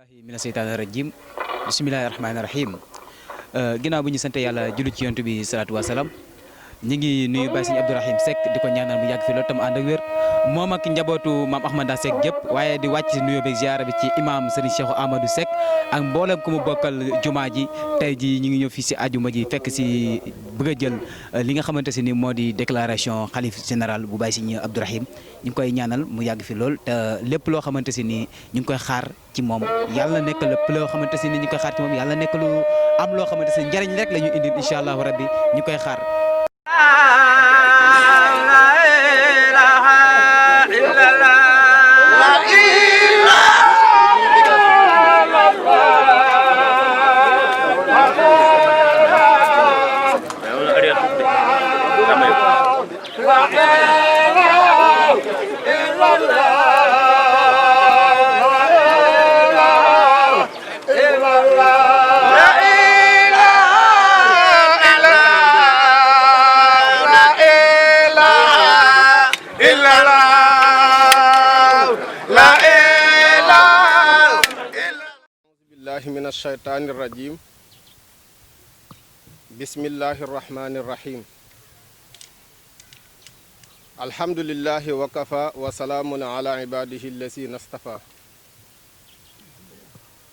mina seytaani rajim bismillahi rahmaani rahim ginnaaw bu ñu sante yàlla julli ci yontu bi salaatu wasalaam ñi ngi nuyu Baye Serigne Abdourahim Seck di ko ñaanal mu yàgg fi loolu tam ànd ak wér moom ak njabootu maam Ahmada Seck gépp waaye di wàcc nuyoo beeg ziara bi ci imam Serigne Cheikh Amadou Seck ak mboolem ku mu bokkal jumaa ji tey ji ñu ngi ñëw fii si ajuma ji fekk si bëgg a jël li nga xamante si ni moo di déclaration xalif général bu Baye Serigne Abdourahim ñu ngi koy ñaanal mu yàgg fi lool te lépp loo xamante si ni ñu ngi koy xaar ci moom yàlla nekk lépp loo xamante si ni ñu ngi koy xaar ci moom yàlla nekk lu am loo xamante si njariñ rek la ñu indi incha allahu rabbi ñu koy xaar. من الشيطان الرجيم بسم الله الرحمن الرحيم الحمد لله وكفى وسلام على عباده الذين اصطفى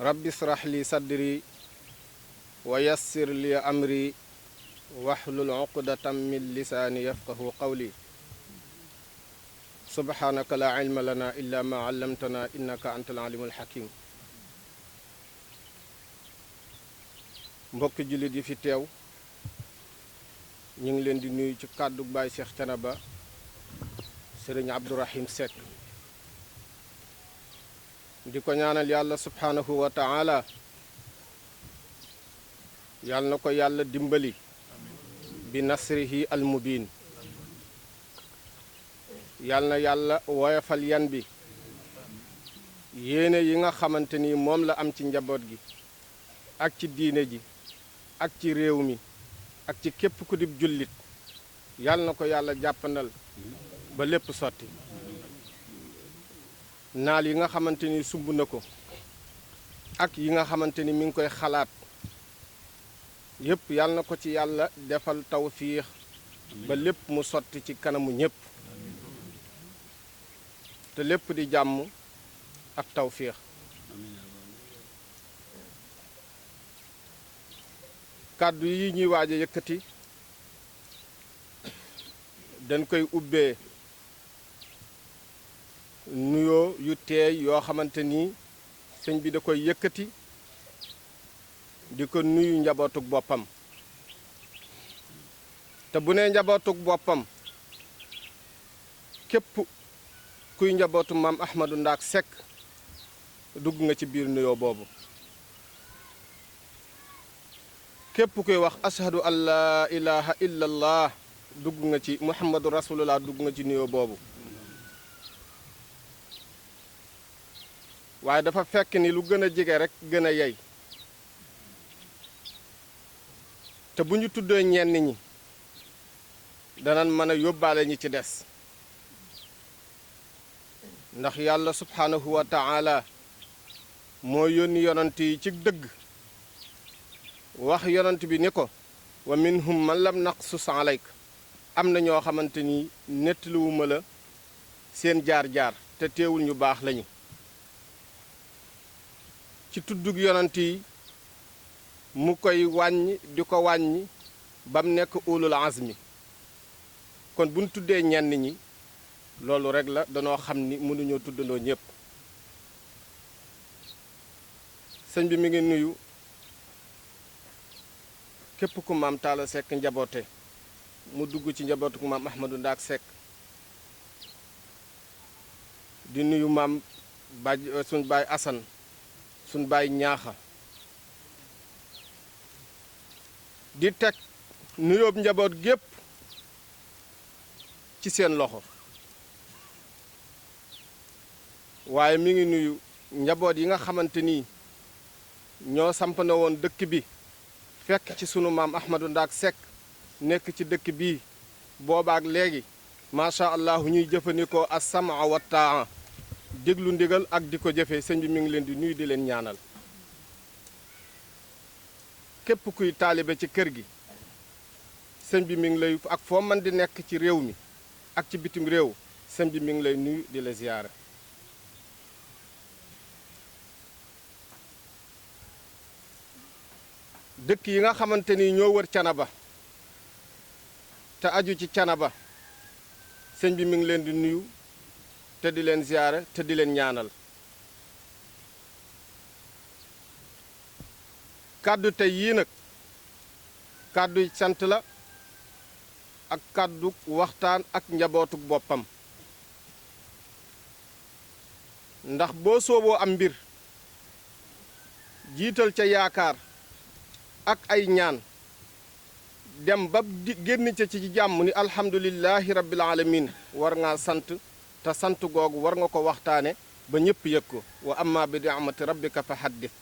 رب اشرح لي صدري ويسر لي أمري واحلل عقدة من لساني يفقه قولي سبحانك لا علم لنا إلا ما علمتنا إنك أنت العليم الحكيم mbokki jullit yi fi teew ñu ngi leen di nuyu ci kàddu Baye Cheikh Thiénaba Serigne Abdourahim Seck di ko ñaanal yàlla subhanahu wa ta'ala yàlla na ko yàlla dimbali bi nasrihi al mubin yàlla na yàlla woyofal yan bi yéene yi nga xamante ni moom la am ci njaboot gi ak ci diine ji ak ci réew mi ak ci képp ku dib jullit yàlla na ko yàlla jàppandal ba lépp sotti naal yi nga xamante ni sumb na ko ak yi nga xamante ni mi ngi koy xalaat yépp yàlla na ko ci yàlla defal tawfiix ba lépp mu sotti ci kanamu ñépp te lépp di jàmm ak tawfiix kàddu yi ñuy waaj a yëkkati dañ koy ubbee nuyoo yu teey yoo xamante ni sëñ bi da koy yëkkati di ko nuyu njabootug boppam te bu nee njabootug boppam képp kuy njabootu maam Ahmadou Ndaak Seck dugg nga ci biir nuyoo boobu képp kuy wax ashadu an laa ilaha illallah dugg nga ci muhammadu rasulullah dugg nga ci nuyoo boobu waaye dafa fekk ni lu gën a jege rek gën a yey te bu ñu tuddee ñenn ñi danañ mën a yóbbaale ñi ci des ndax yàlla subhanahu wa ta'ala moo yónni yonant yi ci dëgg wax yonant bi ni ko wa minhum man lam naqsus alayk am na ñoo xamante ni nettaliwuma la seen jaar-jaar te teewul ñu baax lañu ci tuddug yonant yi mu koy wàññi di ko wàññi ba mu nekk ulul azmi kon buñ tuddee ñenn ñi loolu rek la danoo xam ni mënuñoo tuddandoo ñépp sëñ bi mi ngi nuyu képp ku maam Talla Seck njaboote mu dugg ci njabootu ku maam Ahmadou Ndaak Seck di nuyu maam baaj suñ baay Assane suñ baay ñaaxa di teg nuyoob njaboot gépp ci seen loxo waaye mi ngi nuyu njaboot yi nga xamante ni ñoo samp na woon dëkk bi fekk ci sunu maam Ahmadou Ndaak Seck nekk ci dëkk bii boobaak léegi macha allah ñuy jëfandikoo as-sam'a wa taa déglu ndigal ak di ko jëfee sëñ bi mi ngi leen di nuyu di leen ñaanal képp kuy taalibe ci kër gi sëñ bi mi ngi lay ak foo mën di nekk ci réew mi ak ci bitim réew sëñ bi mi ngi lay nuyu di la ziyaara dëkk yi nga xamante ni ñoo wër Canaba te aju ci Canaba sëñ bi mi ngi leen di nuyu te di leen ziyaara te di leen ñaanal kàddu tey yii nag kàddu sant la ak kàddu waxtaan ak njabootuk boppam ndax boo sooboo am mbir jiital ca yaakaar ak ay ñaan dem ba génn ca ci jàmm ni alhamdulillahi rabbil alamin war ngaa sant te sant googu war nga ko waxtaane ba ñépp yëg ko wa amma bi ni'mati rabbika fa haddith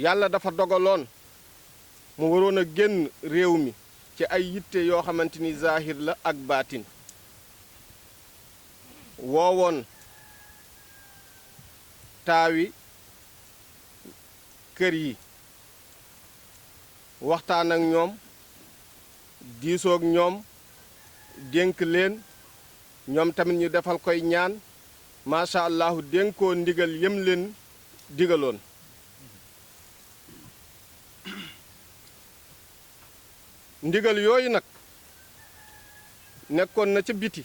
yàlla dafa dogaloon mu waroon a génn réew mi ci ay yitte yoo xamante ni zahir la ak baatin woowoon taawi kër yi waxtaan ak ñoom diisoog ñoom dénk leen ñoom tamit ñu defal koy ñaan macha allahu dénkoo ndigal yëm leen digaloon ndigal yooyu nag nekkoon na ca biti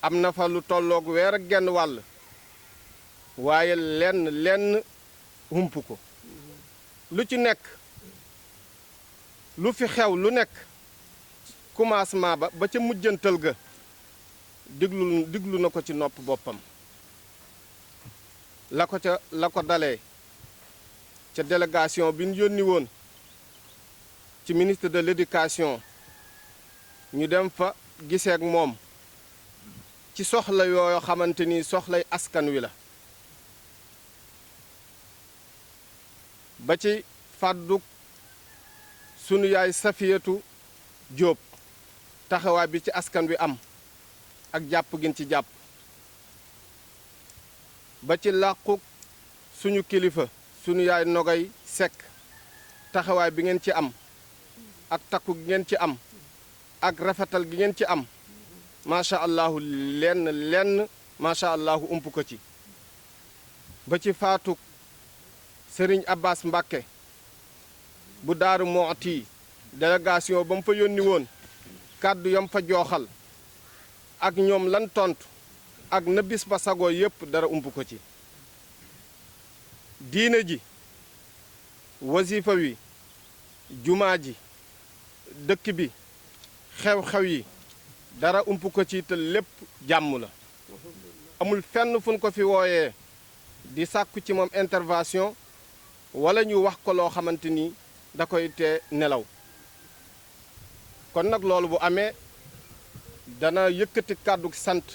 am na fa lu tolloog weer ak genn wàll waaye lenn hump ko lu ci nekk lu fi xew lu nekk commencement ba ca mujjantal ga diglu na ko ci nopp boppam la ko dalee ca délégation bi ñu yónni woon ci ministre de l'éducation ñu dem fa giseek moom ci soxla yooyu xamante ni soxlay askan wi la ba ci fàddu sunu yaay Safiyatu Jóob taxawaay bi ci askan wi am ak jàpp gin ci jàpp ba ci làqu suñu kilifa sunu yaay Nogay Sekk taxawaay bi ngeen ci am ak takku gi ngeen ci am ak rafetal gi ngeen ci am macha allahu lenn macha allahu ump ko ci ba ci faatu sëriñ Abbas Mbàkke bu Daaru Muxti délégation ba mu fa yónni woon kàddu yam fa jooxal ak ñoom lan tontu ak na bis ba sagoo yépp dara ump ko ci diine ji wasifa wi jumaa ji dëkk bi xew-xew yi dara ump ko ci te lépp jàmm la amul fenn fu ñu ko fi wooyee di sàkku ci moom intervention wala ñu wax ko loo xamante ni da koy tee nelaw kon nag loolu bu amee dana yëkkati kàddu sant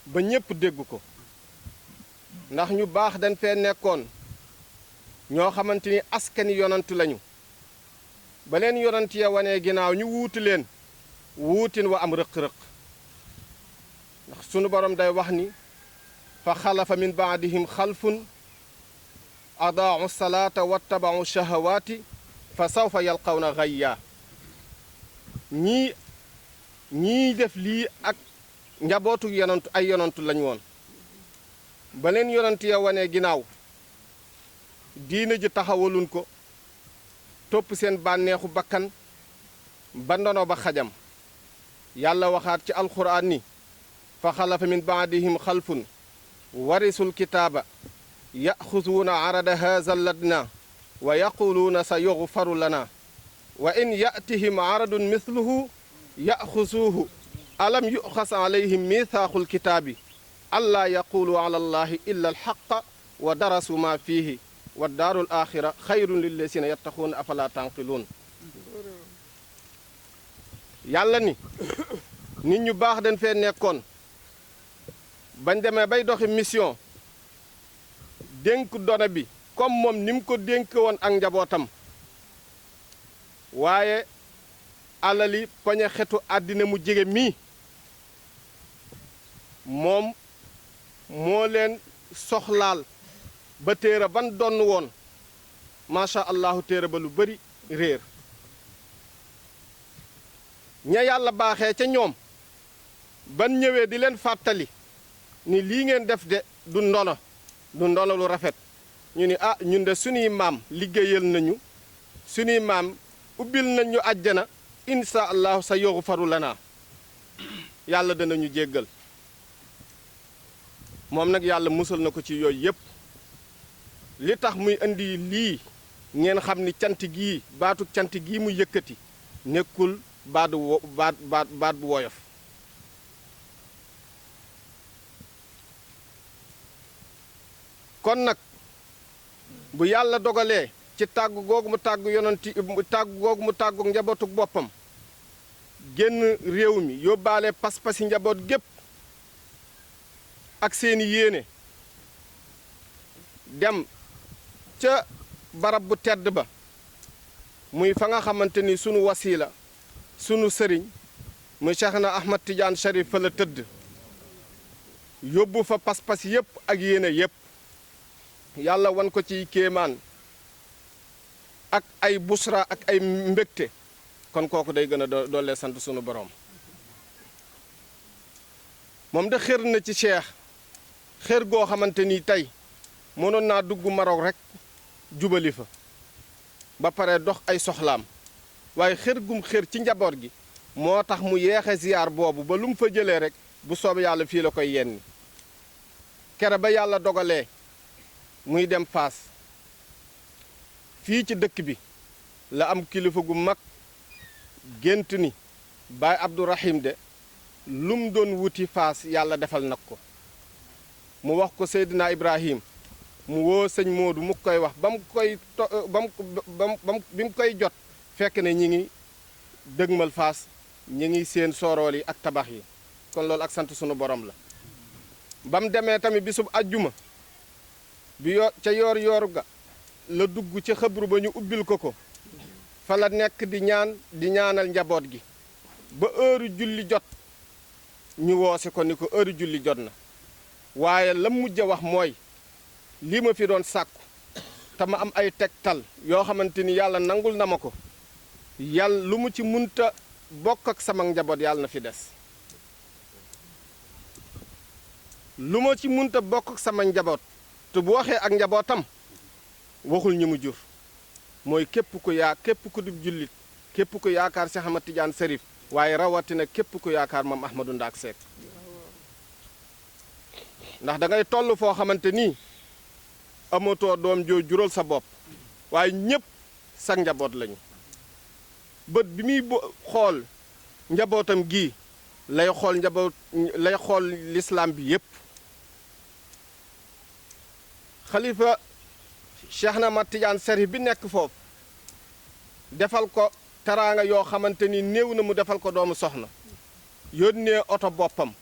ba ñépp dégg ko ndax ñu baax dañ fee nekkoon ñoo xamante ni askani yonant lañu ba leen yonant ya wanee ginnaaw ñu wuutu leen wuutin wa am rëq-rëq ndax sunu borom day wax ni fa xalafa min baadihim xalfun adaau salaata wattabau shahawaati fa sawfa yalqawna gayya ñii def lii ak njabootu yonantu ay yonantu lañ woon ba leen yonant ya wanee ginnaaw diine ji taxawalun ko topp seen bànneexu bakkan ba ndono ba xajam yàlla waxaat ci alxuraan ni fa xalafa min baadihim xalfun warisul kitaaba yaxuduuna arada haza ladna wa yaquluuna sa yuxfaru lana wa in yatihim aradun mithluhu yaxusuuhu alam yuxas alayhim mithaaxul kitaabi allaa yaqulu ala allahi illa alxaqa wa darasu ma fiihi wa daarul axira xayrun lillazina yattaquuna afala tanqiluun yàlla ni nit ñu baax dañ fee nekkoon bañ demee bay doxi mission dénk dona bi comme moom ni mu ko dénk woon ak njabootam waaye alali poñe xetu àddina mu jege mii moom moo leen soxlaal ba téere ban donn woon macha allahu téere ba lu bari réer ña yàlla baaxee ca ñoom ban ñëwee di leen fàttali ni lii ngeen def de du ndono lu rafet ñu ni ah ñun de suñuy maam liggéeyal nañu suñuy maam ubbil nañ ñu àjjana insha allahu sa yughfaru lana yàlla danañu jéggal moom nag yàlla musal na ko ci yooyu yépp li tax muy indi lii ngeen xam ni cant gii baatu cant gii mu yëkkati nekkul baat bu woyof kon nag bu yàlla dogalee ci tàggu googu mu tàggu yonanti tàggu googu mu tàggu njabootuk boppam génn réew mi yóbbaale pas-pasi njaboot gépp ak seeni yéene dem ca barab bu tedd ba muy fa nga xamante ni sunu wasiila sunu sëriñ muy Cheikhna Ahmad Tidiane Cherif fa la tëdd yóbbu fa pas-pas yépp ak yéene yépp yàlla wan ko ci kéemaan ak ay busra ak ay mbégte kon kooku day gën a doole sant sunu borom moom de xër na ci cheikh xër goo xamante ni tey mënoon naa dugg Maroc rek jubali fa ba pare dox ay soxlaam waaye xër gum xër ci njaboot gi moo tax mu yeexe ziyaar boobu ba lu mu fa jëlee rek bu soobee yàlla fii la koy yenni kere ba yàlla dogalee muy dem Faas fii ci dëkk bi la am kilifa gu mag gént ni Baay Abdourahim de lum doon wuti Faas yàlla defal nag ko mu wax ko Seydina Ibrahim mu woo sëñ Moodu mu koy wax bi mu koy jot fekk ne ñi ngi dëgmal Faas ñi ngi seen soorool yi ak tabax yi kon loolu ak sant sunu borom la ba mu demee tamit bisub ajjuma bi ca yoor ga la dugg ci xëbru ba ñu ubbil ko fa la nekk di ñaanal njaboot gi ba heure julli jot ñu woosi ko ni ko heure julli jot na waaye la mujj a wax mooy lii ma fi doon sàkku te ma am ay tegtal yoo xamante ni yàlla nangul na ma ko yàlla lu mu ci munta bokk ak sama njaboot yàlla na fi des lu ma ci munta bokk ak sama njaboot te bu waxee ak njabootam waxul ñi mu jur mooy képp ku di jullit képp ku yaakaar Cheikh Ahmad Tidiane Cherif waaye rawatina képp ku yaakaar Mame Ahmadou Ndack Seck ndax da ngay toll foo xamante nii amatoo doom joo jural sa bopp waaye ñépp sa njaboot lañu bët bi muy xool njabootam gii lay xool lislaam bi yépp xalifa Cheikh Ahmad Tidiane Cherif bi nekk foofu defal ko teraanga yoo xamante ni néew na mu defal ko doomu soxna yónnee oto boppam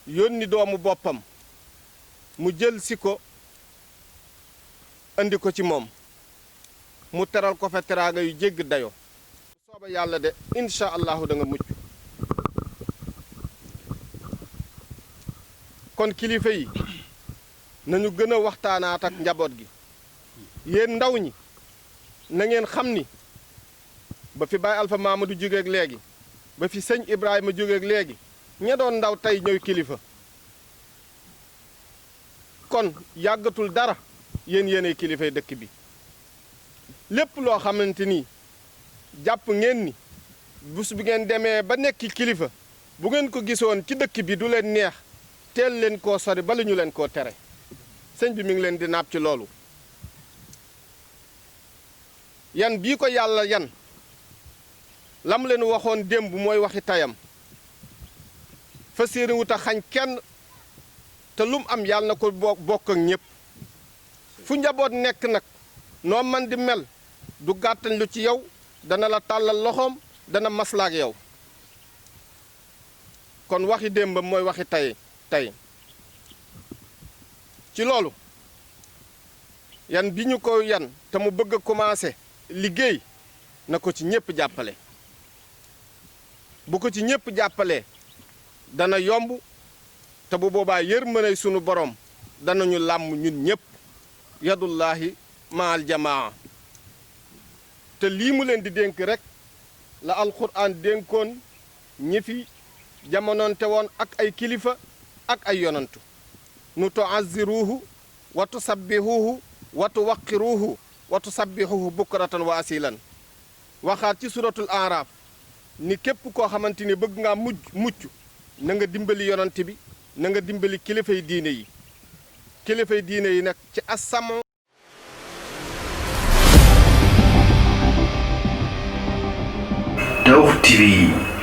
yónni doomu boppam mu jël si ko andi ko ci moom mu teral ko fa teraanga yu jégg dayo sooba yàlla de incha allahu da nga mucc kon kilifa yi nañu gën a waxtaanaat ak njaboot gi yéen ndaw ñi na ngeen xam ni ba fi Baay Alpha Mamadou jógeeg léegi ba fi sëñ Ibrahima jógeeg léegi ña doon ndaw tey ñooy kilifa kon yàggatul dara yéenay kilifay dëkk bi lépp loo xamante ni jàpp ngeen ni bés bi ngeen demee ba nekk kilifa bu ngeen ko gisoon ci dëkk bi du leen neex teel leen koo sori bala ñu leen koo tere sëñ bi mi ngi leen di naab ci loolu yan bii ko yàlla yan lam leen waxoon démb mooy waxi tayam fa séeri wut a xañ kenn te lum am yàlla na ko bokk ak ñépp fu njaboot nekk nag noo man di mel du gàttañ lu ci yow dana la tàllal loxoom dana maslaak yow kon waxi démbam mooy waxi tey ci loolu yan bi ñu ko yan te mu bëgg a commencé liggéey na ko ci ñépp jàppale bu ko ci ñépp jàppalee dana yomb te bu boobaa yërmande sunu borom danañu làmm ñun ñëpp yadullahi maal jamaa te lii mu leen di dénk rek la alquran dénkoon ñi fi jamononte woon ak ay kilifa ak ay yonantu nu tuazziruhu wa tusabbihuhu wa tuwaqiruhu wa tusabbihuhu bukratan wa asilan waxaat ci suratul araf ni képp koo xamante ni bëgg ngaa mucc na nga dimbali yonante bi na nga dimbali kilifay diine yi nag ci asamo Tawfekh TV